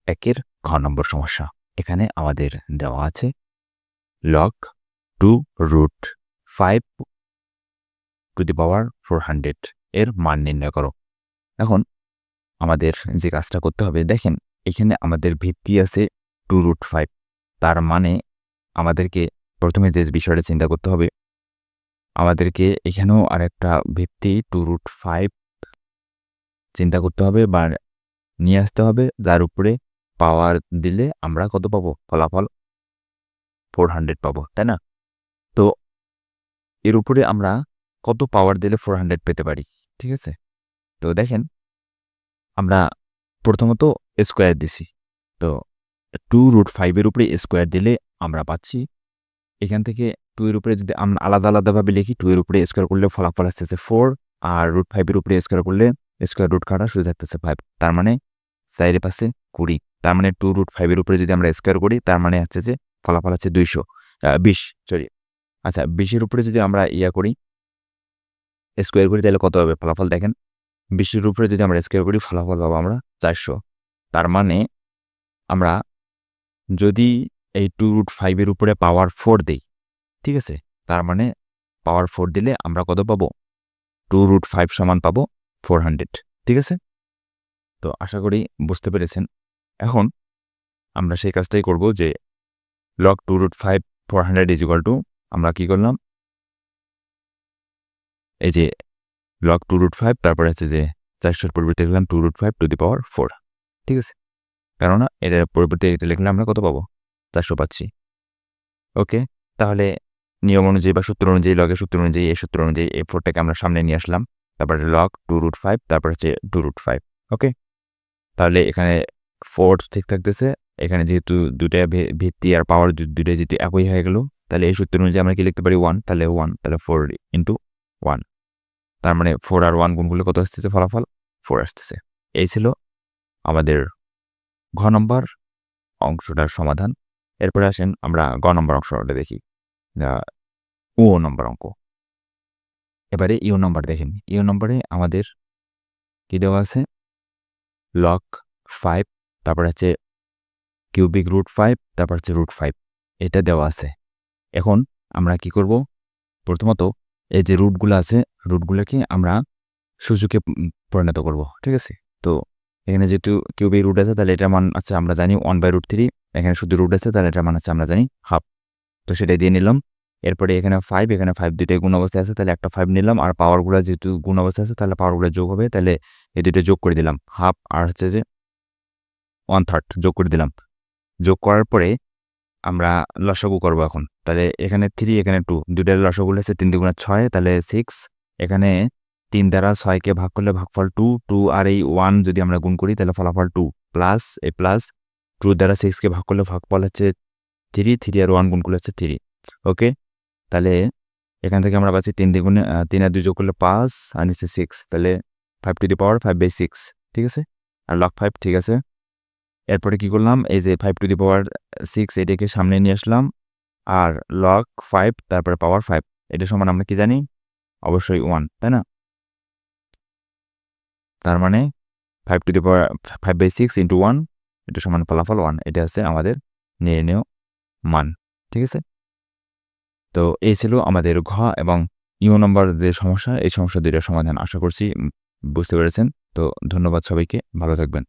একের ঘ নম্বর সমস্যা। এখানে আমাদের দেওয়া আছে log 2 root 5 to the power 400 এর মান নির্ণয় করো। এখন আমাদের যে কাজটা করতে হবে, দেখেন এখানে আমাদের ভিত্তি আছে 2√5। তার মানে আমাদেরকে প্রথমে যে বিষয়টা চিন্তা করতে হবে, আমাদেরকে এখানেও আরেকটা ভিত্তি 2√5 চিন্তা করতে হবে বা নিয়ে আসতে হবে, যার উপরে পাওয়ার দিলে আমরা কত পাবো? ফলাফল 400 পাবো, তাই না? তো এর উপরে আমরা কত পাওয়ার দিলে 400 পেতে পারি? ঠিক আছে, তো দেখেন আমরা প্রথমত স্কোয়ার দিছি। তো 2√5 এর উপরে স্কোয়ার দিলে আমরা পাচ্ছি এখান থেকে 2 এর উপরে যদি আমরা আলাদা আলাদাভাবে লিখি, 2 এর উপরে স্কোয়ার করলে ফলাফল আসতেছে 4, আর √5 এর উপরে স্কোয়ার করলে স্কোয়ার রুট কাটা শুধু থাকতেছে 5। তার মানে 4 এর পাশে 20। তার মানে 2√5 এর উপরে যদি আমরা স্কোয়ার করি, তার মানে হচ্ছে যে ফলাফল আছে 20, সরি। আচ্ছা, 20 এর উপরে যদি আমরা করি, স্কোয়ার করি, তাহলে কত হবে ফলাফল? দেখেন 20 এর উপরে যদি আমরা স্কোয়ার করি, ফলাফল পাবো আমরা 400। তার মানে আমরা যদি এই 2√5 এর উপরে পাওয়ার 4 দেই, ঠিক আছে, তার মানে পাওয়ার 4 দিলে আমরা কত পাবো? 2√5 সমান পাবো 400, ঠিক আছে? তো আশা করি বুঝতে পেরেছেন। এখন আমরা সেই কাজটাই করব যে log 2√5 400 ইজ ইকুয়াল টু, আমরা কি করলাম, এই যে log 2√5 তারপরে হচ্ছে যে 400 এর পরিবর্তে লিখলাম 2√5 টু দি পাওয়ার 4, ঠিক আছে? কেননা এটার পরিবর্তে এটা লিখলে আমরা কত পাবো? 400 পাচ্ছি। ওকে, তাহলে নিয়ম অনুযায়ী বা সূত্র অনুযায়ী, লগের সূত্র অনুযায়ী, এই সূত্র অনুযায়ী এই 4টাকে আমরা সামনে নিয়ে আসলাম। তারপরে log 2√5, তারপর হচ্ছে 2√5। ওকে, তাহলে এখানে 4 ঠিক থাকতেছে। এখানে যেহেতু দুইটা ভিত্তি আর পাওয়ার দুইটা যেহেতু একই হয়ে গেল, তাহলে এই সূত্র অনুযায়ী আমরা কি লিখতে পারি? 1, তাহলে 1, তাহলে 4 ইন্টু 1। তার মানে 4 আর 1 গুণ করলে কত আসতেছে? ফলাফল 4 আসতেছে। এই ছিল আমাদের ঘ নম্বর অংশটার সমাধান। এরপরে আসেন আমরা গ নম্বর অংশটা দেখি, ও নম্বর অঙ্ক। এবারে ইউ নম্বর দেখেন। ইউ নম্বরে আমাদের কি দেওয়া আছে? log 5, তারপর হচ্ছে কিউবিক √5, তারপর হচ্ছে √5, এটা দেওয়া আছে। এখন আমরা কি করব? প্রথমত এই যে রুটগুলো আছে, রুটগুলোকে আমরা সূচকে পরিণত করব, ঠিক আছে? তো এখানে যেহেতু কিউবিক রুট আছে, তাহলে এটার মান আছে আমরা জানি 1/√3। এখানে শুধু রুট আছে, তাহলে এটার মান আছে আমরা জানি হাফ। তো সেটাই দিয়ে নিলাম। এরপরে এখানে 5, এখানে 5 দুইটাই গুণ অবস্থায় আছে, তাহলে একটা 5 নিলাম। আর পাওয়ারগুলো যেহেতু গুণ অবস্থায় আছে, তাহলে পাওয়ারগুলো যোগ হবে, তাহলে এই দুটো যোগ করে দিলাম, হাফ আর হচ্ছে যে 1/3 যোগ করে দিলাম। যোগ করার পরে আমরা লসাগু করব এখন। তাহলে এখানে 3, এখানে 2, দুইটার লসাগু হচ্ছে 3 × 6, তাহলে 6। এখানে 3 দ্বারা 6কে ভাগ করলে ভাগফল 2 আর এই 1 যদি আমরা গুণ করি, তাহলে ফলাফল 2, প্লাস এই প্লাস 2 দ্বারা 6কে ভাগ করলে ভাগফল হচ্ছে 3 আর 1 গুণ করলে হচ্ছে 3। ওকে, তাহলে এখান থেকে আমরা পাচ্ছি 3 আর 2 যোগ করলে 5 আর নিচে 6, তাহলে 5 টু দি পাওয়ার 5/6, ঠিক আছে? আর log 5, ঠিক আছে। এরপরে কি করলাম? এই যে 5 টু দি পাওয়ার 6 এটাকে সামনে নিয়ে আসলাম, আর log 5 তারপরে পাওয়ার 5, এটা সমান আমরা কি জানি? অবশ্যই 1, তাই না? তার মানে 5 টু দি পাওয়ার 5/6 ইন্টু 1, এটা সমান ফলাফল 1। এটা হচ্ছে আমাদের নির্ণেয় মান, ঠিক আছে? তো এই ছিল আমাদের ঘ এবং ইউ নম্বর যে সমস্যা, এই সমস্যা দুইটার সমাধান। আশা করছি বুঝতে পেরেছেন। তো ধন্যবাদ সবাইকে, ভালো থাকবেন।